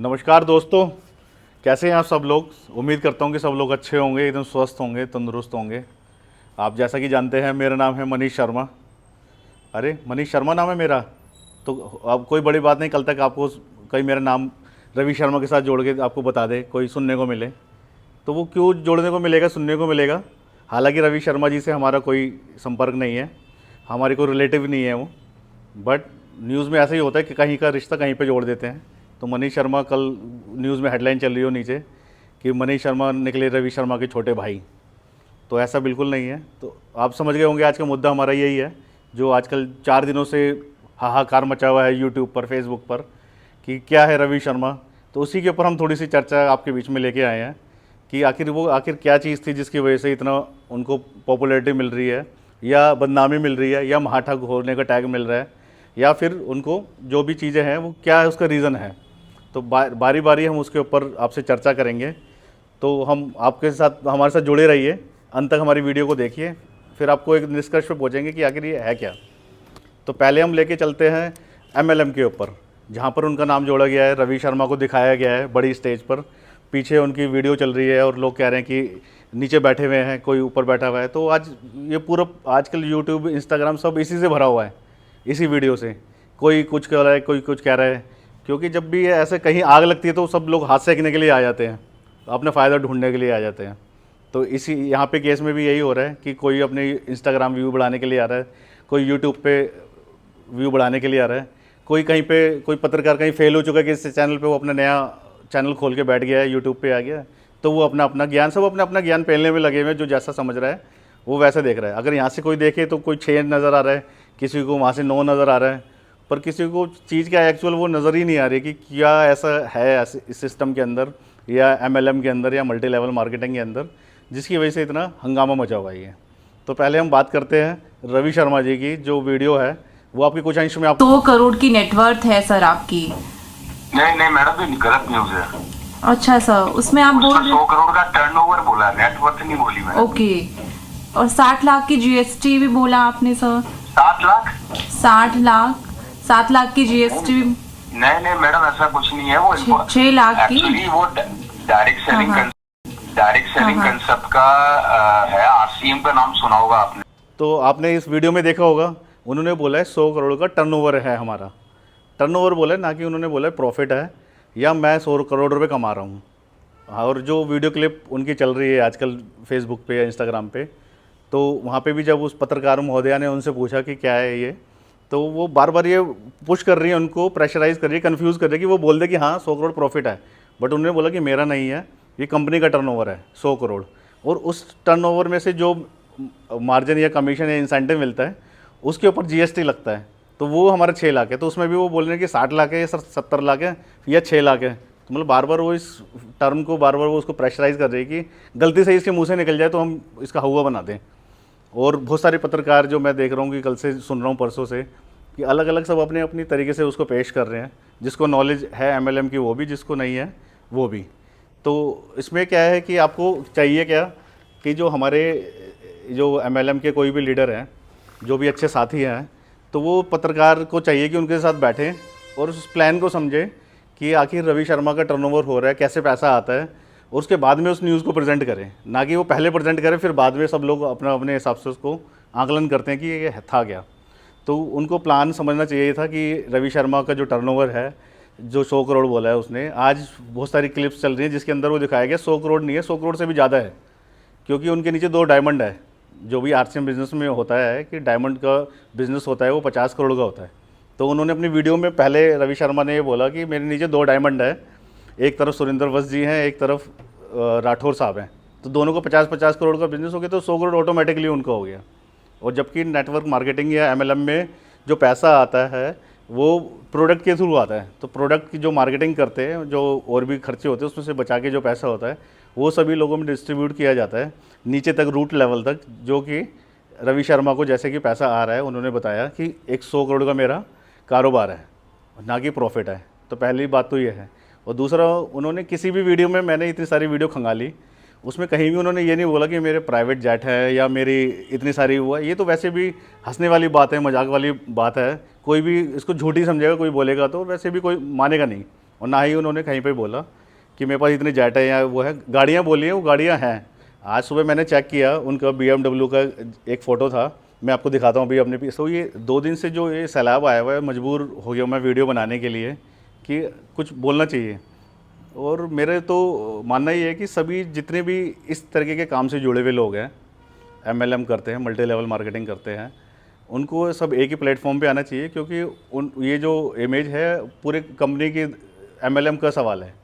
नमस्कार दोस्तों, कैसे हैं आप सब लोग। उम्मीद करता हूं कि सब लोग अच्छे होंगे, एकदम स्वस्थ होंगे, तंदुरुस्त होंगे। आप जैसा कि जानते हैं मेरा नाम है मनीष शर्मा। अरे मनीष शर्मा नाम है मेरा, तो अब कोई बड़ी बात नहीं, कल तक आपको कहीं मेरा नाम रवि शर्मा के साथ जोड़ के आपको बता दे, कोई सुनने को मिले तो वो क्यों जोड़ने को मिलेगा, सुनने को मिलेगा। हालांकि रवि शर्मा जी से हमारा कोई संपर्क नहीं है, हमारी कोई रिलेटिव नहीं है वो, बट न्यूज़ में ऐसा ही होता है कि कहीं का रिश्ता कहीं पे जोड़ देते हैं। तो मनीष शर्मा, कल न्यूज़ में हेडलाइन चल रही हो नीचे कि मनीष शर्मा निकले रवि शर्मा के छोटे भाई, तो ऐसा बिल्कुल नहीं है। तो आप समझ गए होंगे आज का मुद्दा हमारा यही है, जो आजकल 4 दिनों से हाहाकार मचा हुआ है यूट्यूब पर, फेसबुक पर, कि क्या है रवि शर्मा। तो उसी के ऊपर हम थोड़ी सी चर्चा आपके बीच में लेके आए हैं कि आखिर क्या चीज़ थी जिसकी वजह से इतना उनको पॉपुलैरिटी मिल रही है, या बदनामी मिल रही है, या महाठग होने का टैग मिल रहा है, या फिर उनको जो भी चीज़ें हैं वो क्या है, उसका रीज़न है। तो बारी बारी हम उसके ऊपर आपसे चर्चा करेंगे। तो हम आपके साथ, हमारे साथ जुड़े रहिए, अंत तक हमारी वीडियो को देखिए, फिर आपको एक निष्कर्ष पे पहुँचेंगे कि आखिर ये है क्या। तो पहले हम लेके चलते हैं MLM के ऊपर, जहाँ पर उनका नाम जोड़ा गया है, रवि शर्मा को दिखाया गया है बड़ी स्टेज पर, पीछे उनकी वीडियो चल रही है और लोग कह रहे हैं कि नीचे बैठे हुए हैं, कोई ऊपर बैठा हुआ है। तो आज ये पूरा आजकल यूट्यूब, इंस्टाग्राम सब इसी से भरा हुआ है, इसी वीडियो से। कोई कुछ कह रहा है, कोई कुछ कह रहा है, क्योंकि जब भी ऐसे कहीं आग लगती है तो सब लोग हाथ सेकने के लिए आ जाते हैं, अपने फ़ायदा ढूंढने के लिए आ जाते हैं। तो इसी यहाँ पे केस में भी यही हो रहा है कि कोई अपने इंस्टाग्राम व्यू बढ़ाने के लिए आ रहा है, कोई यूट्यूब पे व्यू बढ़ाने के लिए आ रहा है, कोई कहीं पे, कोई पत्रकार कहीं फेल हो चुका है कि इस चैनल पे वो अपना नया चैनल खोल के बैठ गया है, यूट्यूब पे आ गया, तो वो अपना अपना ज्ञान, सब अपना अपना ज्ञान फैलने में लगे हुए हैं। जो जैसा समझ रहा है वो वैसा देख रहा है। अगर यहाँ से कोई देखे तो कोई 6 नज़र आ रहा है, किसी को वहाँ से 9 नज़र आ रहा है, पर किसी को चीज़ क्या एक्चुअल वो नज़र ही नहीं आ रही कि क्या ऐसा है इस सिस्टम के अंदर, या MLM के अंदर, या मल्टी लेवल मार्केटिंग के अंदर, जिसकी वजह से इतना हंगामा मचा हुआ है। तो पहले हम बात करते हैं रवि शर्मा जी की। जो वीडियो है वो आपके कुछ अंश में आप 2 करोड़ की नेटवर्थ है सर आपकी। नहीं नहीं मैडम, ये गलत न्यूज है। अच्छा सर, उसमें आप बोल रहे 100 करोड़ का टर्नओवर बोला, नेटवर्थ नहीं बोली मैंने। ओके, और 60 लाख की GST भी बोला आपने सर। 7 लाख? 7 लाख की GST भी। नहीं नहीं मैडम, ऐसा कुछ नहीं है। वो 6 लाख की एक्चुअली वो डायरेक्ट सेलिंग कंसेप्ट का है। RCM का नाम सुना होगा आपने। तो आपने इस वीडियो में देखा होगा, उन्होंने बोला है 100 करोड़ का टर्नओवर है हमारा। टर्नओवर बोला है, ना कि उन्होंने बोला है प्रॉफिट है या मैं 100 करोड़ रुपए कमा रहा हूँ। और जो वीडियो क्लिप उनकी चल रही है आजकल फेसबुक पे या इंस्टाग्राम पे, तो वहाँ पे भी जब उस पत्रकार महोदया ने उनसे पूछा कि क्या है ये, तो वो बार बार ये पुश कर रही है, उनको प्रेशराइज कर रही है, कन्फ्यूज़ कर रही है कि वो बोल दे कि हाँ 100 करोड़ प्रॉफिट है, बट उन्होंने बोला कि मेरा नहीं है, ये कंपनी का टर्नओवर है 100 करोड़। और उस टर्नओवर में से जो मार्जिन या कमीशन या इंसेंटिव मिलता है उसके ऊपर GST लगता है, तो वो हमारा 6 लाख है। तो उसमें भी वो बोल रहे हैं कि 60 लाख है या 70 लाख है या 6 लाख है। तो मतलब बार बार वो इस टर्म को, बार बार वो उसको प्रेशराइज कर रही है कि गलती से इसके मुंह से निकल जाए तो हम इसका हुआ बना दें। और बहुत सारे पत्रकार जो मैं देख रहा हूँ कि कल से सुन रहा हूँ, परसों से, कि अलग अलग सब अपने अपनी तरीके से उसको पेश कर रहे हैं। जिसको नॉलेज है MLM की वो भी, जिसको नहीं है वो भी। तो इसमें क्या है कि आपको चाहिए क्या कि जो हमारे जो MLM के कोई भी लीडर हैं, जो भी अच्छे साथी हैं, तो वो पत्रकार को चाहिए कि उनके साथ बैठें और उस प्लान को समझें कि आखिर रवि शर्मा का टर्नओवर हो रहा है, कैसे पैसा आता है, और उसके बाद में उस न्यूज़ को प्रेजेंट करें। ना कि वो पहले प्रेजेंट करें फिर बाद में सब लोग अपना अपने हिसाब से उसको आकलन करते हैं कि ये था क्या। तो उनको प्लान समझना चाहिए था कि रवि शर्मा का जो टर्नओवर है, जो 100 करोड़ बोला है उसने, आज बहुत सारी क्लिप्स चल रही हैं जिसके अंदर वो दिखाया गया 100 करोड़ नहीं है, 100 करोड़ से भी ज़्यादा है। क्योंकि उनके नीचे 2 डायमंड है। जो भी RCM बिज़नेस में होता है कि डायमंड का बिज़नेस होता है वो 50 करोड़ का होता है। तो उन्होंने अपनी वीडियो में पहले रवि शर्मा ने ये बोला कि मेरे नीचे 2 डायमंड है, एक तरफ सुरेंद्र वस्त जी हैं, एक तरफ राठौर साहब हैं। तो दोनों को 50-50 करोड़ का बिज़नेस हो गया, तो 100 करोड़ ऑटोमेटिकली उनका हो गया। और जबकि नेटवर्क मार्केटिंग या MLM में जो पैसा आता है वो प्रोडक्ट के थ्रू आता है। तो प्रोडक्ट की जो मार्केटिंग करते हैं, जो और भी खर्चे होते हैं, उसमें से बचा के जो पैसा होता है वो सभी लोगों में डिस्ट्रीब्यूट किया जाता है नीचे तक, रूट लेवल तक। जो कि रवि शर्मा को जैसे कि पैसा आ रहा है, उन्होंने बताया कि 100 करोड़ का मेरा कारोबार है, ना कि प्रॉफिट है। तो पहली बात तो ये है। और दूसरा, उन्होंने किसी भी वीडियो में, मैंने इतनी सारी वीडियो खंगाली, उसमें कहीं भी उन्होंने ये नहीं बोला कि मेरे प्राइवेट जेट है या मेरी इतनी सारी हुआ। ये तो वैसे भी हंसने वाली बात है, मजाक वाली बात है। कोई भी इसको झूठी समझेगा, कोई बोलेगा तो वैसे भी कोई मानेगा नहीं। और ना ही उन्होंने कहीं पे बोला कि मेरे पास इतनी जेट है या वो है। गाड़ियाँ बोली हैं, वो गाड़ियाँ हैं। आज सुबह मैंने चेक किया, उनका BMW का एक फ़ोटो था, मैं आपको दिखाता हूँ अभी अपने पीछे। तो ये 2 दिन से जो ये सैलाब आया हुआ है, मजबूर हो गया मैं वीडियो बनाने के लिए कि कुछ बोलना चाहिए। और मेरे तो मानना ये है कि सभी जितने भी इस तरीके के काम से जुड़े हुए लोग हैं, MLM करते हैं, मल्टी लेवल मार्केटिंग करते हैं, उनको सब एक ही प्लेटफॉर्म पे आना चाहिए, क्योंकि ये जो इमेज है पूरे कंपनी की MLM का सवाल है।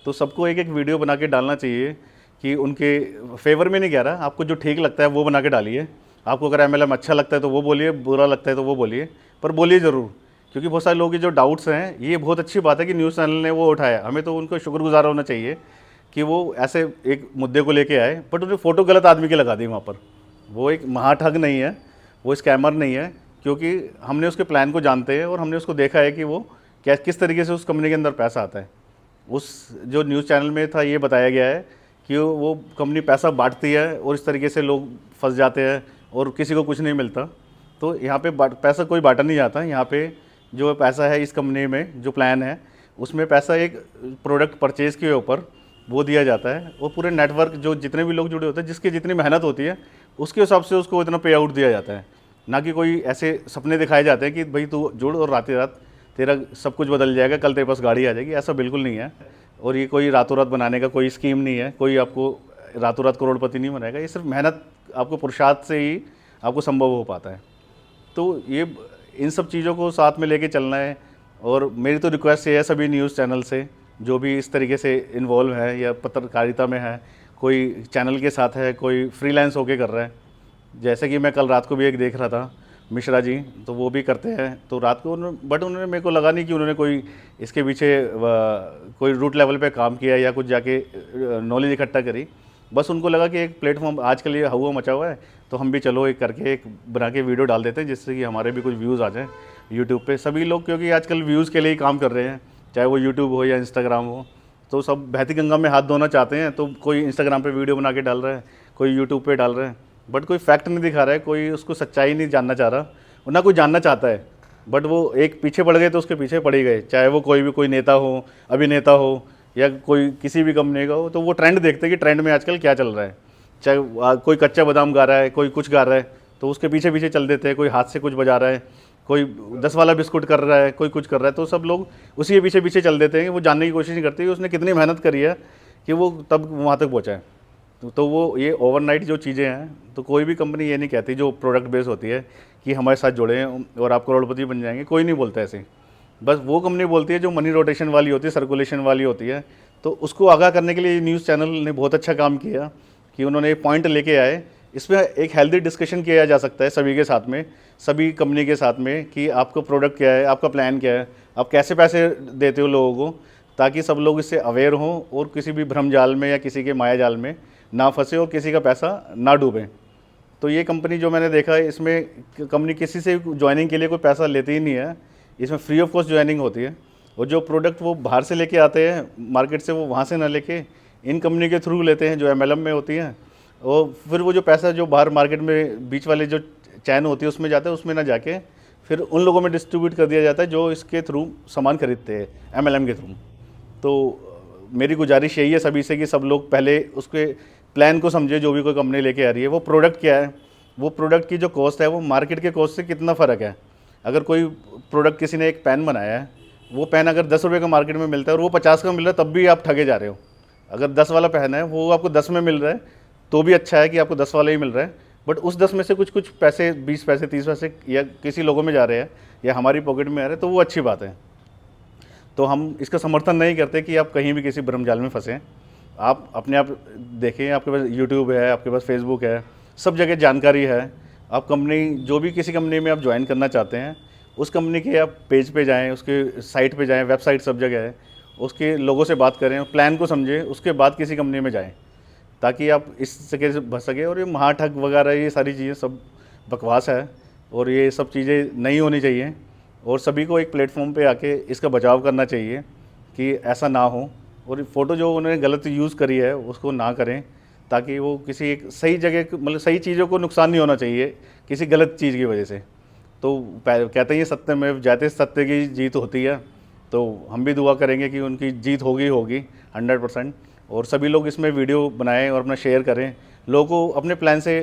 तो सबको एक एक वीडियो बना के डालना चाहिए कि उनके फेवर में नहीं कह रहा, आपको जो ठीक लगता है वो बना के डालिए। आपको अगर MLM अच्छा लगता है तो वो बोलिए, बुरा लगता है तो वो बोलिए, पर बोलिए ज़रूर। क्योंकि बहुत सारे लोगों के जो डाउट्स हैं, ये बहुत अच्छी बात है कि न्यूज़ चैनल ने वो उठाया, हमें तो उनको शुक्रगुजार होना चाहिए कि वो ऐसे एक मुद्दे को लेके आए। बट उन्हें फ़ोटो गलत आदमी की लगा दी वहाँ पर। वो एक महाठग नहीं है, वो स्कैमर नहीं है, क्योंकि हमने उसके प्लान को जानते हैं और हमने उसको देखा है कि वो किस तरीके से उस कंपनी के अंदर पैसा आता है। उस जो न्यूज़ चैनल में था ये बताया गया है कि वो कंपनी पैसा बांटती है और इस तरीके से लोग फंस जाते हैं और किसी को कुछ नहीं मिलता। तो यहाँ पे पैसा कोई बांटा नहीं जाता। यहाँ पे जो पैसा है इस कंपनी में, जो प्लान है उसमें पैसा एक प्रोडक्ट परचेज़ के ऊपर वो दिया जाता है, और पूरे नेटवर्क जो जितने भी लोग जुड़े होते हैं, जिसकी जितनी मेहनत होती है उसके हिसाब से उसको इतना पे आउट दिया जाता है। ना कि कोई ऐसे सपने दिखाए जाते हैं कि भाई तू जुड़ और रात रात तेरा सब कुछ बदल जाएगा, कल तेरे पास गाड़ी आ जाएगी। ऐसा बिल्कुल नहीं है। और ये कोई रातों रात बनाने का कोई स्कीम नहीं है, कोई आपको रातों रात करोड़पति नहीं बनाएगा। ये सिर्फ मेहनत, आपको पुरुषार्थ से ही आपको संभव हो पाता है। तो ये इन सब चीज़ों को साथ में लेके चलना है। और मेरी तो रिक्वेस्ट ये है सभी न्यूज़ चैनल से, जो भी इस तरीके से इन्वॉल्व है या पत्रकारिता में है, कोई चैनल के साथ है, कोई फ्रीलांस होके कर रहा है। जैसे कि मैं कल रात को भी एक देख रहा था, मिश्रा जी, तो वो भी करते हैं। तो रात को बट उन्होंने, मेरे को लगा नहीं कि उन्होंने कोई इसके पीछे कोई रूट लेवल पे काम किया या कुछ जाके नॉलेज इकट्ठा करी। बस उनको लगा कि एक प्लेटफॉर्म आजकल ये हुआ मचा हुआ है, तो हम भी चलो एक करके एक बना के वीडियो डाल देते हैं, जिससे कि हमारे भी कुछ व्यूज़ आ जाएँ यूट्यूब पे। सभी लोग क्योंकि आजकल व्यूज़ के लिए ही काम कर रहे हैं, चाहे वो यूट्यूब हो या इंस्टाग्राम हो। तो सब बहती गंगा में हाथ धोना चाहते हैं, तो कोई इंस्टाग्राम पे वीडियो बना के डाल रहा है, कोई यूट्यूब पे डाल रहा है, बट कोई फैक्ट नहीं दिखा रहा है, कोई उसको सच्चाई नहीं जानना चाह रहा, और ना कोई जानना चाहता है। बट वो एक पीछे पड़ गए तो उसके पीछे पड़ ही गए, चाहे वो कोई नेता हो, अभिनेता हो, या कोई किसी भी कंपनी का हो। तो वो ट्रेंड देखते हैं कि ट्रेंड में आजकल क्या चल रहा है। चाहे कोई कच्चा बादाम गा रहा है, कोई कुछ गा रहा है, तो उसके पीछे पीछे चल देते हैं। कोई हाथ से कुछ बजा रहा है, कोई 10 वाला बिस्कुट कर रहा है, कोई कुछ कर रहा है, तो सब लोग उसी के पीछे पीछे चल देते हैं। वो जानने की कोशिश नहीं करते कि उसने कितनी मेहनत करी है कि वो तब वहाँ तक पहुँचा है। तो वो ये ओवरनाइट जो चीज़ें हैं, तो कोई भी कंपनी ये नहीं कहती जो प्रोडक्ट बेस होती है कि हमारे साथ जुड़े और आप करोड़पति बन जाएंगे। कोई नहीं बोलता ऐसे। बस वो कंपनी बोलती है जो मनी रोटेशन वाली होती है, सर्कुलेशन वाली होती है। तो उसको आगाह करने के लिए न्यूज़ चैनल ने बहुत अच्छा काम किया कि उन्होंने पॉइंट लेके आए। इसमें एक हेल्दी डिस्कशन किया जा सकता है सभी के साथ में, सभी कंपनी के साथ में, कि आपका प्रोडक्ट क्या है, आपका प्लान क्या है, आप कैसे पैसे देते हो लोगों को, ताकि सब लोग इससे अवेयर हों और किसी भी भ्रम जाल में या किसी के माया जाल में ना फंसे और किसी का पैसा ना डूबे। तो ये कंपनी जो मैंने देखा है, इसमें कंपनी किसी से ज्वाइनिंग के लिए कोई पैसा लेती ही नहीं है। इसमें फ्री ऑफ कॉस्ट ज्वाइनिंग होती है। और जो प्रोडक्ट वो बाहर से लेके आते हैं मार्केट से, वो वहाँ से ना लेके इन कंपनी के थ्रू लेते हैं जो MLM में होती हैं। और फिर वो जो पैसा जो बाहर मार्केट में बीच वाले जो चैन होती है उसमें जाता है, उसमें ना जाके फिर उन लोगों में डिस्ट्रीब्यूट कर दिया जाता है जो इसके थ्रू सामान खरीदते हैं MLM के थ्रू। तो मेरी गुजारिश यही है सभी से कि सब लोग पहले उसके प्लान को समझे। जो भी कोई कंपनी लेके आ रही है, वो प्रोडक्ट क्या है, वो प्रोडक्ट की जो कॉस्ट है वो मार्केट के कॉस्ट से कितना फ़र्क है। अगर कोई प्रोडक्ट, किसी ने एक पेन बनाया है, वो पेन अगर 10 रुपये का मार्केट में मिलता है और वो 50 का मिल रहा है, तब भी आप ठगे जा रहे हो। अगर 10 वाला पेन है, वो आपको 10 में मिल रहा है, तो भी अच्छा है कि आपको 10 वाला ही मिल रहा है। बट उस 10 में से कुछ पैसे, 20 पैसे, 30 पैसे या किसी लोगों में जा रहे हैं या हमारी पॉकेट में आ रहे हैं, तो वो अच्छी बात है। तो हम इसका समर्थन नहीं करते कि आप कहीं भी किसी भ्रम जाल में फंसें। आप अपने आप देखें, आपके पास यूट्यूब है, आपके पास फेसबुक है, सब जगह जानकारी है। आप कंपनी, जो भी किसी कंपनी में आप ज्वाइन करना चाहते हैं, उस कंपनी के आप पेज पे जाएं, उसके साइट पे जाएं, वेबसाइट सब जगह है, उसके लोगों से बात करें, प्लान को समझें, उसके बाद किसी कंपनी में जाएं, ताकि आप इस जगह से बच सकें। और ये महाठग वगैरह, ये सारी चीज़ें सब बकवास है और ये सब चीज़ें नहीं होनी चाहिए। और सभी को एक प्लेटफॉर्म पे आके इसका बचाव करना चाहिए कि ऐसा ना हो। और फ़ोटो जो उन्होंने गलत यूज़ करी है उसको ना करें, ताकि वो किसी एक सही जगह, मतलब सही चीज़ों को नुकसान नहीं होना चाहिए किसी गलत चीज़ की वजह से। तो कहते हैं सत्य में जयते, सत्य की जीत होती है। तो हम भी दुआ करेंगे कि उनकी जीत होगी 100%। और सभी लोग इसमें वीडियो बनाएं और अपना शेयर करें लोगों को अपने प्लान से।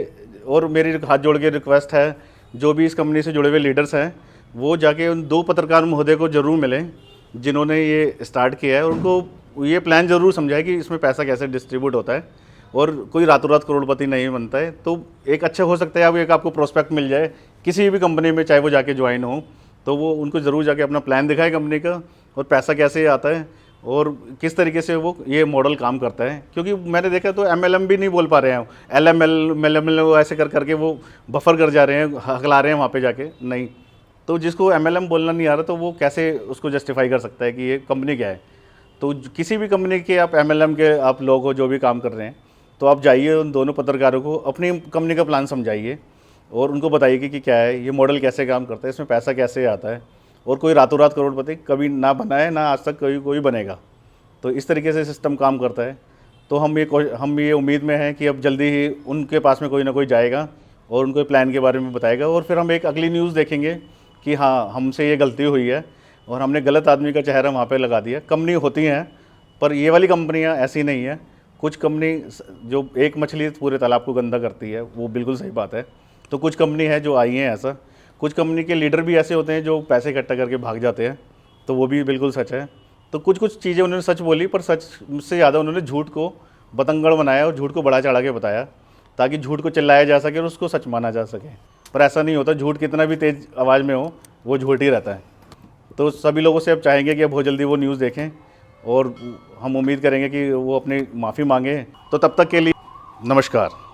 और मेरी हाथ जोड़ के रिक्वेस्ट है, जो भी इस कंपनी से जुड़े हुए लीडर्स हैं वो जाके उन 2 पत्रकार महोदय को ज़रूर मिलें जिन्होंने ये स्टार्ट किया है, और उनको ये प्लान ज़रूर समझाए कि इसमें पैसा कैसे डिस्ट्रीब्यूट होता है और कोई रातों रात करोड़पति नहीं बनता है। तो एक अच्छा हो सकता है अब एक आपको प्रोस्पेक्ट मिल जाए किसी भी कंपनी में, चाहे वो जाके ज्वाइन हो, तो वो उनको ज़रूर जाके अपना प्लान दिखाए कंपनी का और पैसा कैसे आता है और किस तरीके से वो ये मॉडल काम करता है। क्योंकि मैंने देखा तो MLM भी नहीं बोल पा रहे हैं, LML वो ऐसे कर करके वो बफर कर जा रहे हैं, हकला रहे हैं वहाँ पे जाके नहीं। तो जिसको MLM बोलना नहीं आ रहा तो वो कैसे उसको जस्टिफाई कर सकता है कि ये कंपनी क्या है। तो किसी भी कंपनी के आप MLM के आप लोग हो जो भी काम कर रहे हैं, तो आप जाइए उन दोनों पत्रकारों को अपनी कंपनी का प्लान समझाइए और उनको बताइए कि क्या है, ये मॉडल कैसे काम करता है, इसमें पैसा कैसे आता है। और कोई रातों रात करोड़पति कभी ना बना है, ना आज तक कोई बनेगा। तो इस तरीके से सिस्टम काम करता है। तो हम ये उम्मीद में हैं कि अब जल्दी ही उनके पास में कोई ना कोई जाएगा और उनको प्लान के बारे में बताएगा, और फिर हम एक अगली न्यूज़ देखेंगे कि हाँ हमसे ये गलती हुई है और हमने गलत आदमी का चेहरा वहाँ पे लगा दिया। कंपनी होती हैं पर ये वाली कंपनियाँ ऐसी नहीं है। कुछ कंपनी जो एक मछली पूरे तालाब को गंदा करती है, वो बिल्कुल सही बात है। तो कुछ कंपनी है जो आई हैं ऐसा, कुछ कंपनी के लीडर भी ऐसे होते हैं जो पैसे इकट्ठा करके भाग जाते हैं, तो वो भी बिल्कुल सच है। तो कुछ चीज़ें उन्होंने सच बोली, पर सच से ज़्यादा उन्होंने झूठ को बतंगड़ बनाया और झूठ को बढ़ा चढ़ा के बताया ताकि झूठ को चिल्लाया जा सके और उसको सच माना जा सके। पर ऐसा नहीं होता, झूठ कितना भी तेज़ आवाज़ में हो वो झूठ ही रहता है। तो सभी लोगों से अब चाहेंगे कि अब बहुत जल्दी वो न्यूज़ देखें और हम उम्मीद करेंगे कि वो अपनी माफ़ी मांगें। तो तब तक के लिए नमस्कार।